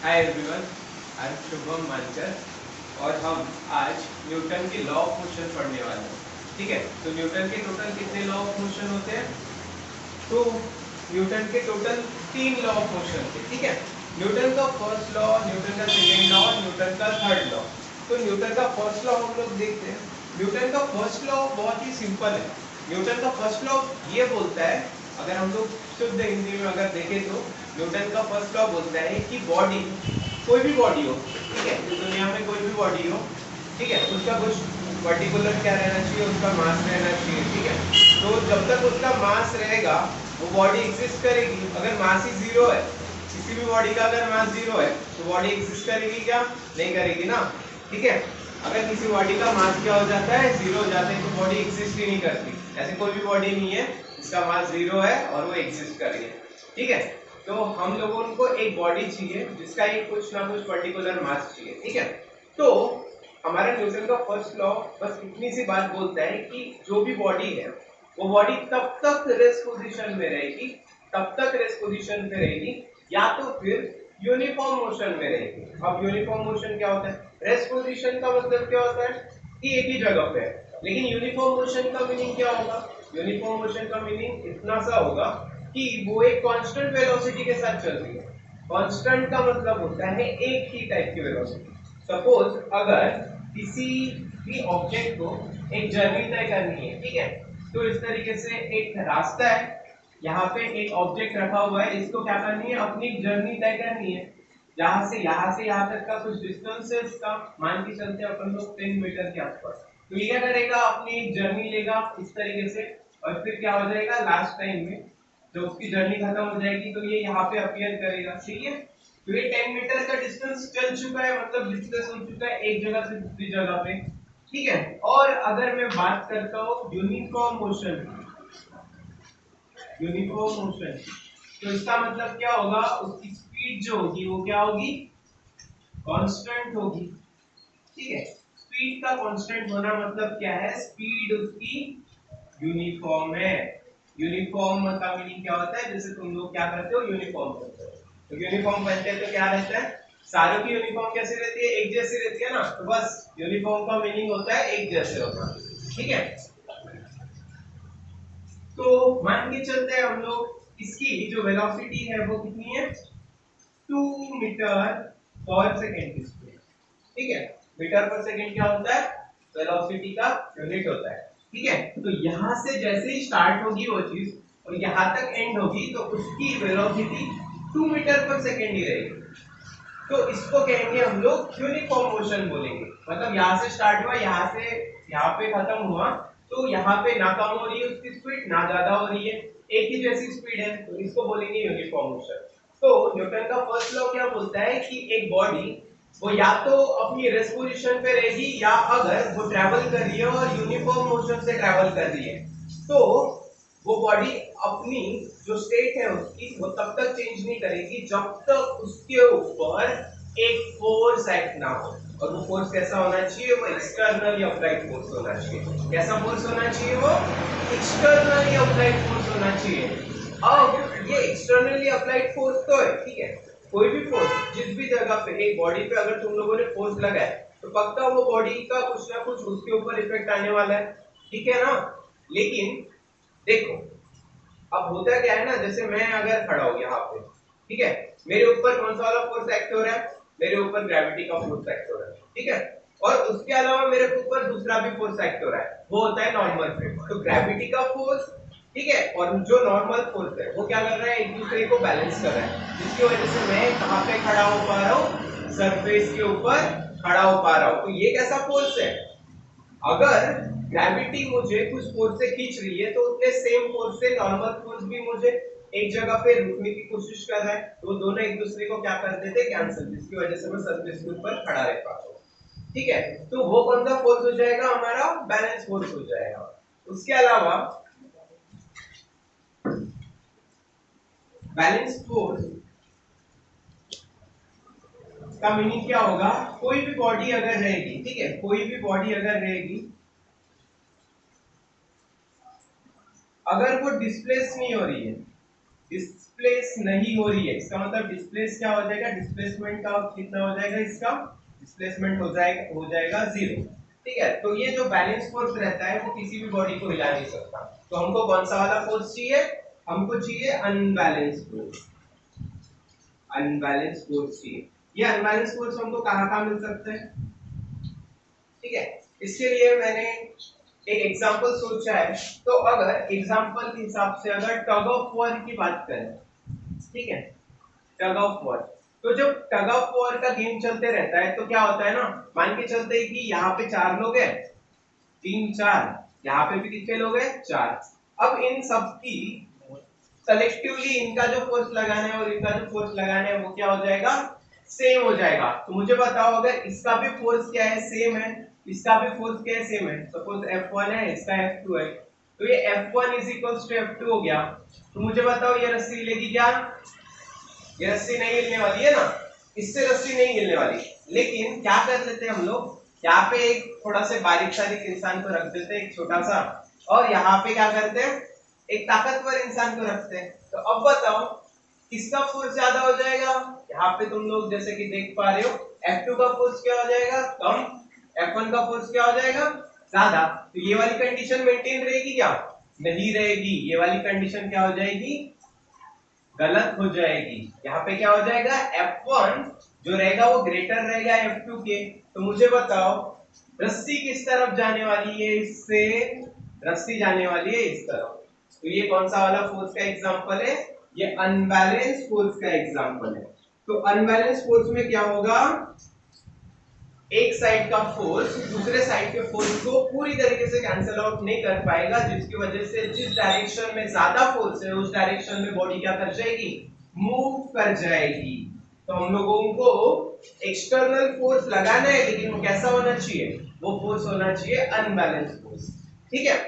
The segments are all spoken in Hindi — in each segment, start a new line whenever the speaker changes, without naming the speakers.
Hi everyone, I am Shubham मानकर और हम आज न्यूटन के लॉ ऑफ मोशन पढ़ने वाले हैं। ठीक है, तो न्यूटन के टोटल कितने लॉ ऑफ मोशन होते हैं? तो न्यूटन के टोटल 3 लॉ ऑफ मोशन थे। ठीक है, न्यूटन का फर्स्ट लॉ, न्यूटन का सेकेंड लॉ, न्यूटन का थर्ड लॉ। तो न्यूटन का फर्स्ट लॉ हम लोग देखते हैं। न्यूटन का फर्स्ट लॉ बहुत ही सिंपल है। न्यूटन का फर्स्ट लॉ ये बोलता है, अगर हम लोग शुद्ध हिंदी में अगर देखें तो न्यूटन का फर्स्ट लॉ बोलता है कि बॉडी, कोई भी बॉडी हो, ठीक है, दुनिया में कोई भी बॉडी हो, ठीक है, उसका कुछ पर्टिकुलर क्या रहना चाहिए, उसका मास रहना चाहिए। ठीक है, तो जब तक उसका मास रहेगा वो बॉडी एग्जिस्ट करेगी। अगर मास ही जीरो है, किसी भी बॉडी का अगर मास जीरो है तो बॉडी एग्जिस्ट करेगी क्या? नहीं करेगी ना। ठीक है, अगर किसी बॉडी का मास क्या हो जाता है, जीरो हो जाता है, तो बॉडी एग्जिस्ट ही नहीं करती। ऐसी कोई भी बॉडी नहीं है जिसका मास जीरो है और वो एग्जिस्ट कर रही है। ठीक है, तो हम लोगों को एक बॉडी चाहिए जिसका एक कुछ ना कुछ पर्टिकुलर मास चाहिए। ठीक है, तो हमारा न्यूटन का फर्स्ट लॉ बस इतनी सी बात बोलता है कि जो भी बॉडी है वो बॉडी तब तक रेस्ट पोजीशन में रहेगी, तब तक रेस्ट पोजीशन में रहेगी, या तो फिर यूनिफॉर्म मोशन में रहेगी। अब यूनिफॉर्म मोशन क्या होता है? रेस्ट पोजीशन का मतलब क्या होता है कि एक ही जगह पे है। लेकिन यूनिफॉर्म मोशन का मीनिंग क्या होगा? यूनिफॉर्म मोशन का मीनिंग इतना सा होगा कि वो एक कांस्टेंट वेलोसिटी के साथ चल रही है। कांस्टेंट का मतलब होता है एक ही टाइप की वेलोसिटी। सपोज अगर किसी भी ऑब्जेक्ट को एक जर्नी तय करनी है, ठीक है, तो इस तरीके से एक रास्ता है, यहाँ पे एक ऑब्जेक्ट रखा हुआ है, इसको क्या करनी है? अपनी जर्नी तय करनी है। यहाँ से यहाँ तक का कुछ डिस्टेंस है, इसका मान के चलते अपन लोग 10 मीटर के आसपास। तो ये क्या करेगा? अपनी एक जर्नी लेगा इस तरीके से, और फिर क्या हो जाएगा लास्ट टाइम में जब उसकी जर्नी खत्म हो जाएगी तो ये यहाँ पे अपीयर करेगा। ठीक है, तो ये 10 मीटर का डिस्टेंस चल चुका है, मतलब डिस्टेंस हो चुका है एक जगह से दूसरी जगह पे। ठीक है, और अगर मैं बात करता हूँ यूनिफॉर्म मोशन, यूनिफॉर्म मोशन, तो इसका मतलब क्या होगा? उसकी स्पीड जो होगी वो क्या होगी? कांस्टेंट होगी। ठीक है, स्पीड का कांस्टेंट होना मतलब क्या है? स्पीड उसकी यूनिफॉर्म है। यूनिफॉर्म का मीनिंग क्या होता है? जैसे तुम लोग क्या करते हो, यूनिफॉर्म करते हो, तो यूनिफॉर्म पहनते हैं तो क्या रहता है? सारों की यूनिफॉर्म कैसी रहती है? एक जैसी रहती है ना। तो बस यूनिफॉर्म का मीनिंग होता है एक जैसे होना। ठीक है, तो मान के चलते हैं हम लोग इसकी जो वेलोसिटी है वो कितनी है? 2 मीटर पर सेकेंड की स्पीड। ठीक है, मीटर पर सेकेंड क्या होता है? वेलोसिटी का यूनिट होता है। ठीक है, तो यहां से जैसे ही स्टार्ट होगी वो चीज और यहां तक एंड होगी तो उसकी वेलोसिटी 2 मीटर पर सेकेंड ही रहेगी। तो इसको कहेंगे हम लोग यूनिफॉर्म मोशन बोलेंगे। मतलब यहाँ से स्टार्ट हुआ, यहाँ से यहाँ पे खत्म हुआ, तो यहाँ पे ना कम हो रही है उसकी स्पीड, ना ज्यादा हो रही है, एक ही जैसी स्पीड है, तो इसको बोलेंगे यूनिफॉर्म मोशन। तो न्यूटन का फर्स्ट लॉ क्या बोलता है कि एक बॉडी वो या तो अपनी रेस्ट पोजीशन पे रहेगी, या अगर वो ट्रैवल कर रही है और यूनिफॉर्म मोशन से ट्रैवल कर रही है तो वो बॉडी अपनी जो स्टेट है उसकी वो तब तक चेंज नहीं करेगी जब तक उसके ऊपर एक फोर्स एक्ट ना हो। और वो फोर्स कैसा होना चाहिए? वो एक्सटर्नली अप्लाइड फोर्स होना चाहिए। कैसा फोर्स होना चाहिए? वो एक्सटर्नली अप्लाइड फोर्स होना चाहिए। अब ये एक्सटर्नली अप्लाइड फोर्स तो है, ठीक है, कोई भी फोर्स जिस भी जगह पे एक बॉडी पे अगर तुम लोगों ने फोर्स लगाया तो पक्का वो बॉडी का कुछ ना कुछ उसके ऊपर इफेक्ट आने वाला है। ठीक है ना? लेकिन देखो, अब होता क्या है ना, जैसे मैं अगर खड़ा हूं यहाँ पे, ठीक है, मेरे ऊपर कौन सा वाला फोर्स एक्ट हो रहा है? मेरे ऊपर ग्रेविटी का फोर्स एक्ट हो रहा है। ठीक है, और उसके अलावा मेरे ऊपर दूसरा भी फोर्स एक्ट हो रहा है, वो होता है नॉर्मल फोर्स। तो ग्रेविटी का फोर्स, ठीक है, और जो नॉर्मल फोर्स है वो क्या कर रहा है? एक दूसरे को बैलेंस कर रहा है, जिसकी वजह से मैं कहाँ पे खड़ा हो पा रहा हूँ? सरफेस के ऊपर खड़ा हो पा रहा हूँ। तो ये कैसा फोर्स है? अगर ग्रेविटी मुझे कुछ फोर्स से खींच रही है तो उतने सेम फोर्स से नॉर्मल फोर्स भी मुझे एक जगह पे रुकने की कोशिश कर रहा है, तो दोनों एक दूसरे को क्या कर देते हैं? कैंसिल, जिसकी वजह से मैं सरफेस के ऊपर खड़ा रह पाता हूँ। ठीक है, तो वो कौन सा फोर्स हो जाएगा? हमारा बैलेंस फोर्स हो जाएगा। उसके अलावा बैलेंस फोर्स का मीनिंग क्या होगा? कोई भी बॉडी अगर रहेगी, ठीक है, कोई भी बॉडी अगर रहेगी, अगर वो डिस्प्लेस नहीं हो रही है, डिस्प्लेस नहीं हो रही है, इसका मतलब डिस्प्लेस क्या हो जाएगा, डिस्प्लेसमेंट का कितना हो जाएगा, इसका डिस्प्लेसमेंट हो जाएगा 0। ठीक है, तो ये जो बैलेंस फोर्स रहता है वो किसी भी बॉडी को हिला नहीं सकता। तो हमको कौन सा वाला फोर्स चाहिए, हमको चाहिए अनबैलेंस फोर्स। अनबैलेंस फोर्स चाहिए। ये अनबैलेंस फोर्स हमको कहाँ मिल सकता है, ठीक है। इसके लिए मैंने एक एग्जांपल सोचा है। तो अगर एग्जांपल के हिसाब से अगर टग ऑफ वॉर की बात करें, ठीक है, टग ऑफ वॉर, तो जब टग ऑफ वॉर का गेम चलते रहता है तो क्या होता है ना, मान के चलते हैं कि यहाँ पे 4 लोग हैं, 3 4, यहाँ पे भी कितने लोग हैं, 4। अब इन सब की कलेक्टिवली इनका जो फोर्स लगाना है और इनका जो फोर्स लगाना है वो क्या हो जाएगा, सेम हो जाएगा। तो मुझे बताओ अगर इसका भी फोर्स क्या है, सेम है, इसका भी फोर्स क्या है, सेम है, सपोज F1 है, इसका F2 है, तो ये F1 is equals to F2 हो गया। तो मुझे बताओ ये रस्सी हिलेगी क्या, ये रस्सी नहीं हिलने वाली है ना, इससे रस्सी नहीं हिलने वाली। लेकिन क्या कर लेते हैं हम लोग, यहाँ पे एक थोड़ा से बारीक सारीक इंसान को रख देते हैं, एक छोटा सा, और यहाँ पे क्या करते हैं, एक ताकतवर इंसान को रखते हैं। तो अब बताओ किसका फोर्स ज्यादा हो जाएगा, यहाँ पे तुम लोग जैसे कि देख पा रहे हो F2 का फोर्स क्या हो जाएगा, कम, F1 का फोर्स क्या हो जाएगा, ज्यादा। तो ये वाली कंडीशन मेंटेन रहेगी क्या, नहीं रहेगी, ये वाली कंडीशन क्या हो जाएगी, गलत हो जाएगी। यहाँ पे क्या हो जाएगा, F1 जो रहेगा वो ग्रेटर रहेगा F2 के। तो मुझे बताओ रस्सी किस तरफ जाने वाली है, इससे रस्सी जाने वाली है इस तरफ। तो ये कौन सा वाला फोर्स का एग्जांपल है, ये अनबैलेंस फोर्स का एग्जांपल है। तो अनबैलेंस फोर्स में क्या होगा, एक साइड का फोर्स दूसरे साइड के फोर्स को पूरी तरीके से कैंसिल आउट नहीं कर पाएगा, जिसकी वजह से जिस डायरेक्शन में ज्यादा फोर्स है उस डायरेक्शन में बॉडी क्या कर जाएगी, मूव कर जाएगी। तो हम लोगों को एक्सटर्नल फोर्स लगाना है, लेकिन वो कैसा होना चाहिए, वो फोर्स होना चाहिए अनबैलेंस फोर्स। ठीक है,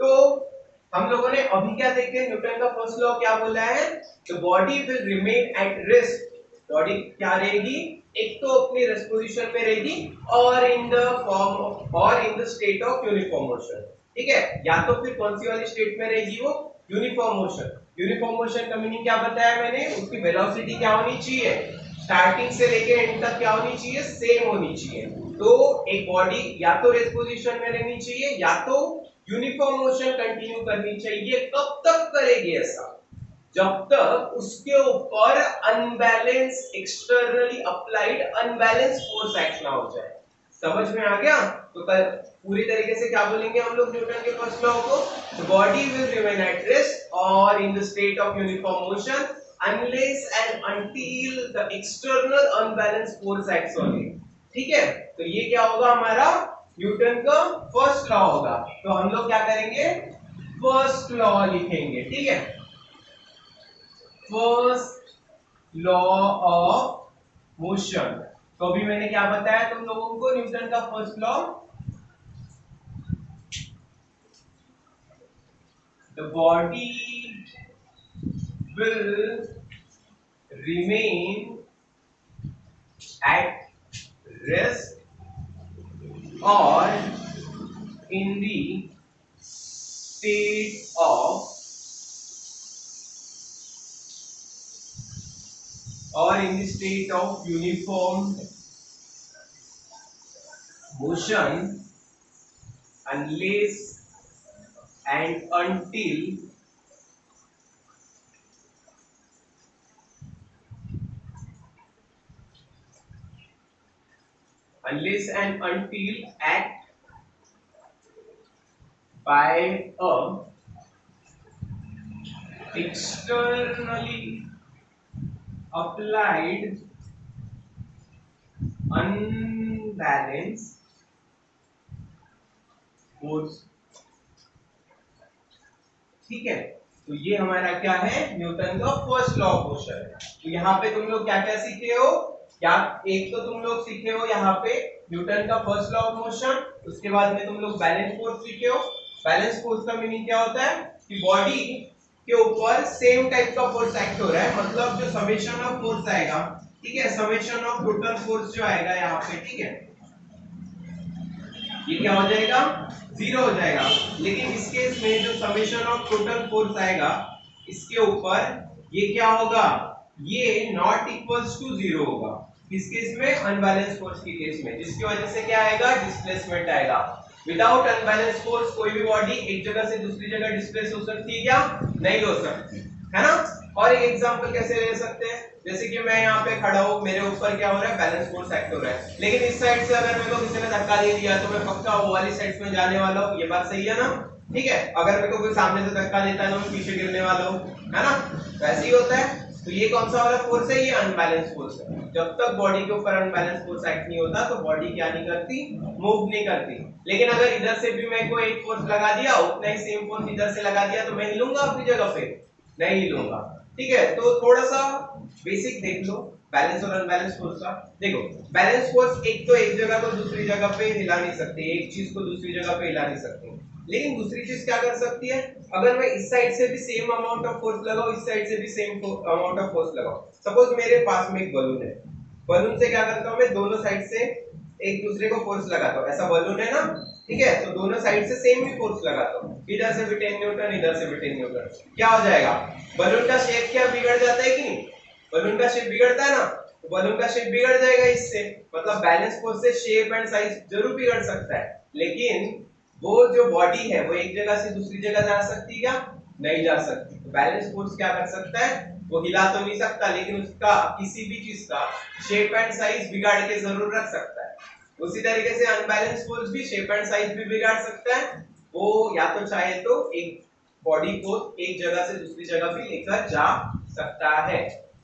तो हम लोगों ने अभी क्या देखे, न्यूटन का फर्स्ट लॉ क्या बोला है, the body will remain at rest. Body क्या रहेगी, एक तो अपनी रेस्ट पोजीशन में रहेगी और इन द फॉर्म और in the state of uniform motion. ठीक है, या तो फिर कौन सी वाली स्टेट में रहेगी वो, यूनिफॉर्म मोशन। यूनिफॉर्म मोशन का मीनिंग क्या बताया मैंने, उसकी वेलोसिटी क्या होनी चाहिए, स्टार्टिंग से लेके एंड तक क्या होनी चाहिए, सेम होनी चाहिए। तो एक बॉडी या तो रेस्ट पोजीशन में रहनी चाहिए या तो यूनिफॉर्म मोशन कंटिन्यू करनी चाहिए। कब तक करेगी ऐसा, जब तक उसके ऊपर unbalance externally applied unbalance force act ना हो जाए। समझ में आ गया, तो पूरी तरीके से क्या बोलेंगे हम लोग न्यूटन के फर्स्ट लॉ को, the body will remain at rest और in the state of uniform motion unless and until the external unbalanced force acts on it। ठीक है, तो ये क्या होगा हमारा न्यूटन का फर्स्ट लॉ होगा। तो हम लोग क्या करेंगे, फर्स्ट लॉ लिखेंगे। ठीक है, फर्स्ट लॉ ऑफ मोशन। तो अभी मैंने क्या बताया तुम लोगों को, न्यूटन का first law, the body will remain at rest or in the state of uniform motion unless and until act by a externally applied unbalanced force। ठीक है, तो ये हमारा क्या है, न्यूटन का फर्स्ट लॉ ऑफ मोशन है। तो यहाँ पे तुम लोग क्या क्या सीखे हो, क्या एक तो तुम लोग सीखे हो यहाँ पे न्यूटन का फर्स्ट लॉ ऑफ मोशन, उसके बाद में तुम लोग बैलेंस फोर्स सीखे हो। बैलेंस फोर्स का मीनिंग क्या होता है कि बॉडी के ऊपर सेम टाइप का फोर्स एक्ट हो रहा है, मतलब जो समेशन ऑफ फोर्स आएगा, ठीक है, समेशन ऑफ टोटल फोर्स जो आएगा यहाँ पे, ठीक है, ये क्या हो जाएगा, 0 हो जाएगा। लेकिन इस केस में जो समेशन ऑफ टोटल फोर्स आएगा, इसके ऊपर ये क्या होगा, ये नॉट इक्वल्स टू 0 होगा। किस केस में, अनबैलेंस फोर्स के केस में, जिसकी वजह से क्या आएगा, डिस्प्लेसमेंट आएगा। विदाउट अनबैलेंस फोर्स कोई भी बॉडी एक जगह से दूसरी जगह डिस्प्लेस हो सकती है क्या, नहीं हो सकती, है ना। और एक एग्जांपल कैसे ले सकते हैं, जैसे कि मैं यहाँ पे खड़ा हूँ, मेरे ऊपर क्या हो रहा है, बैलेंस फोर्स एक्ट हो रहा है, लेकिन इस साइड से अगर मेरे को किसी ने धक्का दे दिया तो मैं पक्का वो वाली साइड में जाने वाला हूँ, ये बात सही है ना, ठीक है। अगर मेरे को कोई सामने से धक्का देता है तो मैं पीछे गिरने वाला हूँ, है ना, वैसे ही होता है। तो ये कौन सा वाला फोर्स है, ये अनबैलेंस फोर्स है। जब तक बॉडी के ऊपर अनबैलेंस फोर्स एक्ट नहीं होता तो बॉडी क्या नहीं करती, मूव नहीं करती। लेकिन अगर इधर से भी मैं कोई एक फोर्स लगा दिया, उतना ही सेम फोर्स इधर से लगा दिया, तो मैं हिलूंगा अपनी जगह पे, नहीं हिलूंगा, ठीक है। तो थोड़ा सा बेसिक देख लो बैलेंस और अनबैलेंस फोर्स का। देखो बैलेंस फोर्स एक तो एक जगह को दूसरी जगह पे हिला नहीं सकती, एक चीज को दूसरी जगह पे हिला नहीं सकती, लेकिन दूसरी चीज क्या कर सकती है, अगर मैं इस साइड से भी सेम अमाउंट ऑफ फोर्स लगाऊं, इस साइड से भी सेम अमाउंट ऑफ फोर्स लगाऊं, सपोज मेरे पास में एक बलून है, बलून से क्या करता हूं मैं, दोनों साइड से एक दूसरे को फोर्स लगाता हूं, ऐसा बलून है ना, ठीक है, तो दोनों साइड से सेम ही फोर्स लगाता हूं, इधर से भी 10 न्यूटन, इधर से भी 10 न्यूटन, क्या हो जाएगा, बलून का शेप क्या बिगड़ जाता है कि नहीं, बलून का शेप बिगड़ता है ना, तो बलून का शेप बिगड़ जाएगा इससे, मतलब बैलेंस फोर्स से शेप एंड साइज जरूर बिगड़ सकता है, लेकिन वो जो बॉडी है वो एक जगह से दूसरी जगह जा सकती है क्या, नहीं जा सकती। तो बैलेंस फोर्स क्या कर सकता है, वो हिला तो नहीं सकता, लेकिन उसका किसी भी चीज का शेप एंड साइज बिगाड़ के जरूर रख सकता है। उसी तरीके से अनबैलेंस फोर्स भी शेप एंड साइज भी बिगाड़ सकता है, वो या तो चाहे तो एक बॉडी को एक जगह से दूसरी जगह भी लेकर जा सकता है,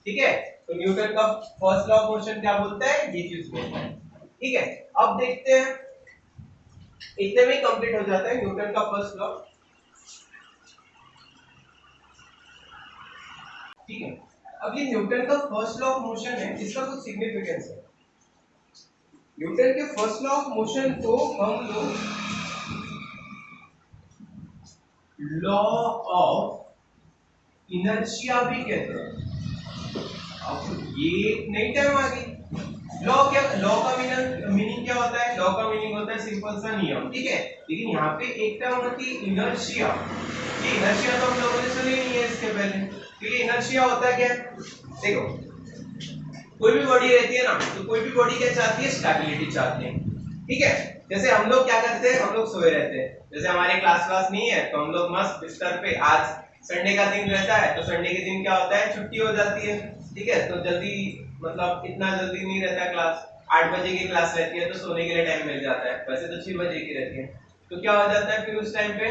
ठीक है। तो न्यूटन का फर्स्ट लॉ ऑफ मोशन क्या बोलता है, ये चीज बोलता है, ठीक है। अब देखते हैं, इतने में कंप्लीट हो जाता है न्यूटन का फर्स्ट लॉ, ठीक है। अब ये न्यूटन का फर्स्ट लॉ ऑफ मोशन है, इसका कुछ सिग्निफिकेंस है। न्यूटन के फर्स्ट लॉ ऑफ मोशन को हम लोग लॉ ऑफ इनर्शिया भी कहते हैं। अब ये नई टर्म आ गई, लॉ क्या, लॉ का मीनिंग क्या होता है, लॉ का मीनिंग होता है सिंपल सा नियम, ठीक है। लेकिन यहाँ पे एक टर्म होती है इनर्शिया, ये इनर्शिया तो हम लोगों ने सुनी नहीं है इसके पहले, तो ये इनर्शिया होता है क्या, देखो कोई भी बॉडी रहती है ना, तो कोई भी बॉडी क्या चाहती है, स्टेबिलिटी चाहती है, ठीक है। जैसे हम लोग क्या करते हैं, हम लोग सोए रहते हैं, जैसे हमारे क्लास नहीं है तो हम लोग मस्त बिस्तर पे, आज संडे का दिन रहता है तो संडे के दिन क्या होता है, छुट्टी हो जाती है, ठीक है, तो जल्दी मतलब इतना जल्दी नहीं रहता क्लास, 8 बजे की क्लास रहती है तो सोने के लिए टाइम मिल जाता है, वैसे तो 6 बजे की रहती है, तो क्या हो जाता है फिर उस टाइम पे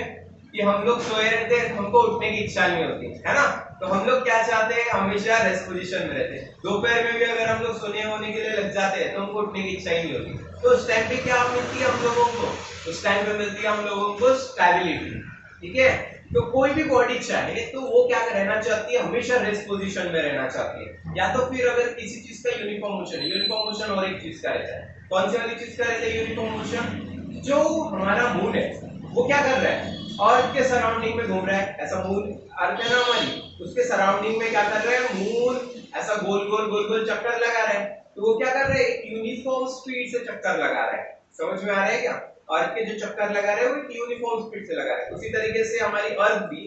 कि हम लोग सोए रहते हैं, हमको उठने की इच्छा नहीं होती है ना, तो हम लोग क्या चाहते हैं, हमेशा रेस्ट पोजीशन में रहते हैं। दोपहर में भी अगर हम लोग सोने होने के लिए लग जाते हैं तो हमको उठने की इच्छा ही नहीं होती, तो उस टाइम पे क्या मिलती है हम लोगों को, उस टाइम पे मिलती है हम लोगों को स्टेबिलिटी, ठीक है। तो कोई भी बॉडी चाहे तो वो क्या रहना चाहती है, हमेशा रेस्ट पोजीशन में रहना चाहती है, या तो फिर अगर किसी चीज का यूनिफॉर्म मोशन, यूनिफॉर्म मोशन और एक चीज का रहता है, कौन सी वाली चीज का रहता है यूनिफॉर्म मोशन, जो हमारा मून है वो क्या कर रहा है, अर्थ के सराउंडिंग में घूम रहा है, ऐसा मून अर्थ है ना हमारी, उसके सराउंडिंग में क्या कर रहा है, मून ऐसा गोल गोल गोल गोल चक्कर लगा रहा है, तो वो क्या कर रहा है, एक यूनिफॉर्म स्पीड से चक्कर लगा रहा है, समझ में आ रहा है क्या, अर्थ के जो चक्कर लगा रहे हैं वो एक यूनिफॉर्म स्पीड से लगा रहे हैं। उसी तरीके से हमारी अर्थ भी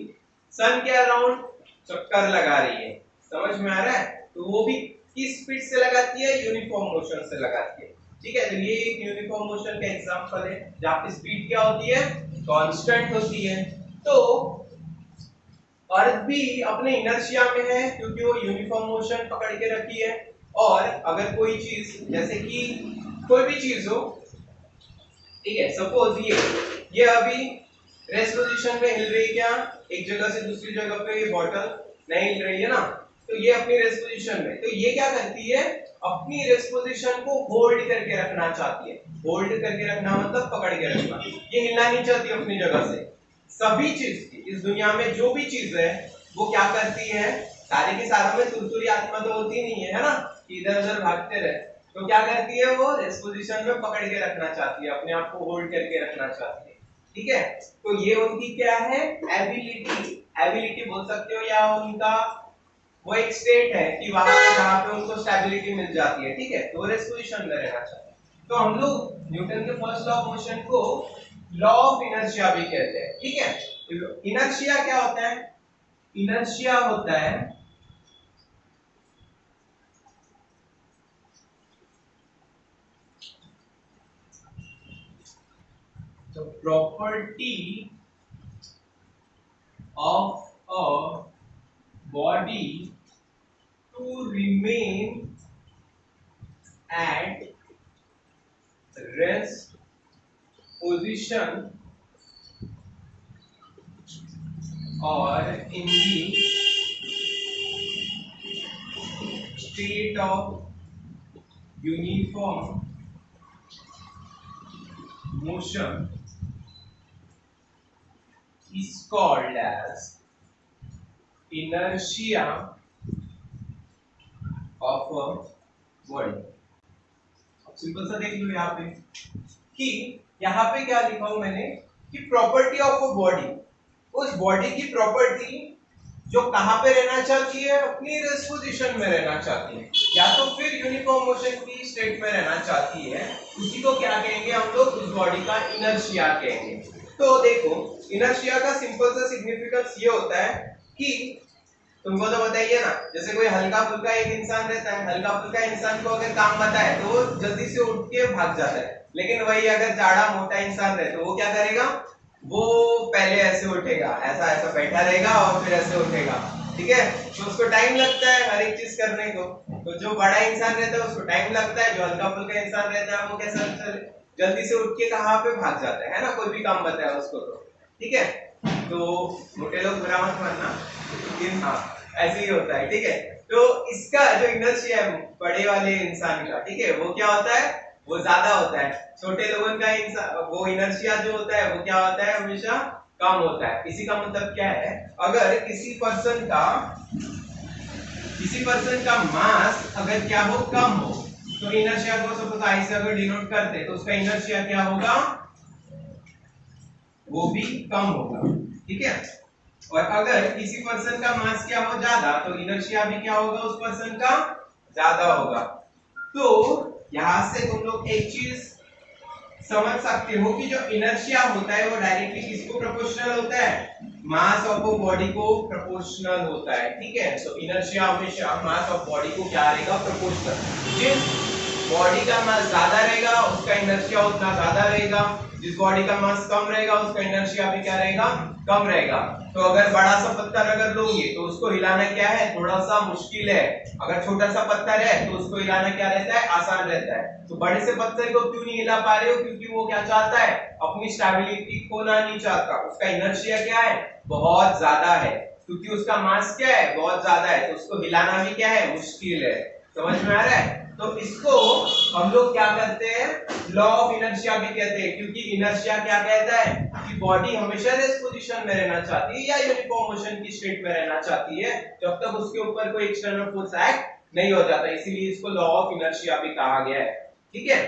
सन के अराउंड चक्कर लगा रही है, समझ में आ रहा है, तो वो भी किस स्पीड से लगाती है, यूनिफॉर्म मोशन से लगाती है, ठीक है। तो ये एक यूनिफॉर्म मोशन का एग्जांपल है जहां पे स्पीड क्या होती है, कांस्टेंट होती है। तो अर्थ भी अपने इनर्शिया में है क्योंकि वो यूनिफॉर्म मोशन पकड़ के रखी है, और अगर कोई चीज जैसे कि कोई भी चीज हो, ठीक है, सपोज ये अभी रेस्ट पोजीशन में हिल रही है क्या, एक जगह से दूसरी जगह पे ये बॉटल नहीं हिल रही है ना, तो ये अपनी रेस्ट पोजीशन में, तो ये क्या करती है, अपनी रेस्ट पोजीशन को होल्ड करके रखना चाहती है, होल्ड करके रखना मतलब पकड़ के रखना, ये हिलना नहीं चाहती अपनी जगह से। सभी चीज की इस दुनिया में जो भी चीज है वो क्या करती है, सारे के सारों में तुरतुरी आत्मा तो होती नहीं है ना, इधर उधर भागते रहे, तो क्या करती है, वो रेस्ट पोजीशन में पकड़ के रखना चाहती है, अपने आप को होल्ड करके रखना चाहती है, ठीक है। तो ये उनकी क्या है, एबिलिटी, एबिलिटी बोल सकते हो, या उनका वो एक स्टेट है कि वहां पे जहां पे उनको स्टेबिलिटी मिल जाती है, ठीक है, तो रेस्ट पोजीशन में रहना चाहते हैं। तो हम लोग न्यूटन के फर्स्ट लॉ ऑफ मोशन को लॉ ऑफ इनर्शिया भी कहते हैं, ठीक है। इनर्शिया क्या होता है, इनर्शिया होता है the property of a body to remain at rest position or in the state of uniform motion is called as inertia of a body। Simple सा देख लो यहाँ पे कि यहाँ पे क्या लिखा हूं मैंने कि प्रॉपर्टी ऑफ अ बॉडी, उस बॉडी की प्रॉपर्टी जो कहां पे रहना चाहती है, अपनी रेस्ट पोजीशन में रहना चाहती है या तो फिर यूनिफॉर्म मोशन की स्टेट में रहना चाहती है, उसी को क्या कहेंगे हम लोग, उस बॉडी का इनर्शिया कहेंगे। तो देखो इनर्शिया का सिंपल सा सिग्निफिकेंस ये होता है कि तुमको तो बताइए ना, जैसे कोई हल्का फुल्का एक इंसान रहता है, हल्का फुल्का इंसान को अगर काम बताए तो वो जल्दी से उठ के भाग जाता है, लेकिन वही अगर जाड़ा मोटा इंसान रहे तो वो क्या करेगा, वो पहले ऐसे उठेगा, ऐसा ऐसा बैठा रहेगा और फिर ऐसे उठेगा, ठीक है। तो उसको टाइम लगता है हर एक चीज करने को। तो जो बड़ा इंसान रहता है उसको टाइम लगता है, जो हल्का फुल्का इंसान रहता है वो कैसा जल्दी से उठ के कहाँ पे भाग जाता है ना, कोई भी काम बताया उसको तो, ठीक है। तो मोटे लोग बुरा मत मानना, लेकिन हाँ ऐसे ही होता है, ठीक है। तो इसका जो इनर्शिया है बड़े वाले इंसान का, ठीक है, वो क्या होता है, वो ज्यादा होता है। छोटे लोगों का वो इनर्शिया जो होता है वो क्या होता है, हमेशा कम होता है। इसी का मतलब क्या है, अगर किसी पर्सन का मास अगर क्या हो, कम हो, तो इनर्शिया को सपोज आई से अगर डिनोट करते तो उसका इनर्शिया क्या होगा, वो भी कम होगा, ठीक है। और अगर किसी पर्सन का मास क्या हो, ज्यादा, तो इनर्शिया भी क्या होगा, उस पर्सन का ज्यादा होगा। तो यहां से तुम लोग एक चीज समझ सकते हो कि जो इनर्शिया होता है वो डायरेक्टली किसको प्रोपोर्शनल होता है, मास ऑफ अ बॉडी को प्रोपोर्शनल होता है, ठीक है। तो इनर्शिया हमेशा मास ऑफ बॉडी को क्या रहेगा, प्रोपोर्शनल। जिस बॉडी का मास ज्यादा रहेगा उसका इनर्शिया उतना ज्यादा रहेगा, जिस बॉडी का मास कम रहेगा उसका इनर्शिया भी क्या रहेगा, कम रहेगा। तो अगर बड़ा सा पत्थर अगर लोगे तो उसको हिलाना क्या है, थोड़ा सा मुश्किल है, अगर छोटा सा पत्थर है तो उसको हिलाना क्या रहता है, आसान रहता है। तो बड़े से पत्थर को क्यों नहीं हिला पा रहे हो, क्योंकि वो क्या चाहता है, अपनी स्टेबिलिटी खोना नहीं चाहता, उसका इनर्शिया क्या है, बहुत ज्यादा है, क्योंकि उसका मास क्या है, बहुत ज्यादा है, तो उसको हिलाना भी क्या है, मुश्किल है। समझ में आ रहा है। तो इसको हम लोग क्या करते हैं, लॉ ऑफ इनर्शिया भी कहते हैं, क्योंकि इनर्शिया क्या कहता है कि बॉडी हमेशा रेस्ट पोजीशन में रहना चाहती है या यूनिफॉर्म मोशन की स्टेट में रहना चाहती है जब तक उसके ऊपर कोई एक्सटर्नल फोर्स एक्ट नहीं हो जाता, इसीलिए इसको लॉ ऑफ इनर्शिया भी कहा गया है, ठीक है।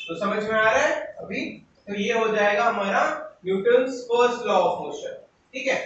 तो समझ में आ रहा है अभी। तो ये हो जाएगा हमारा Newton's first law of motion, ठीक है।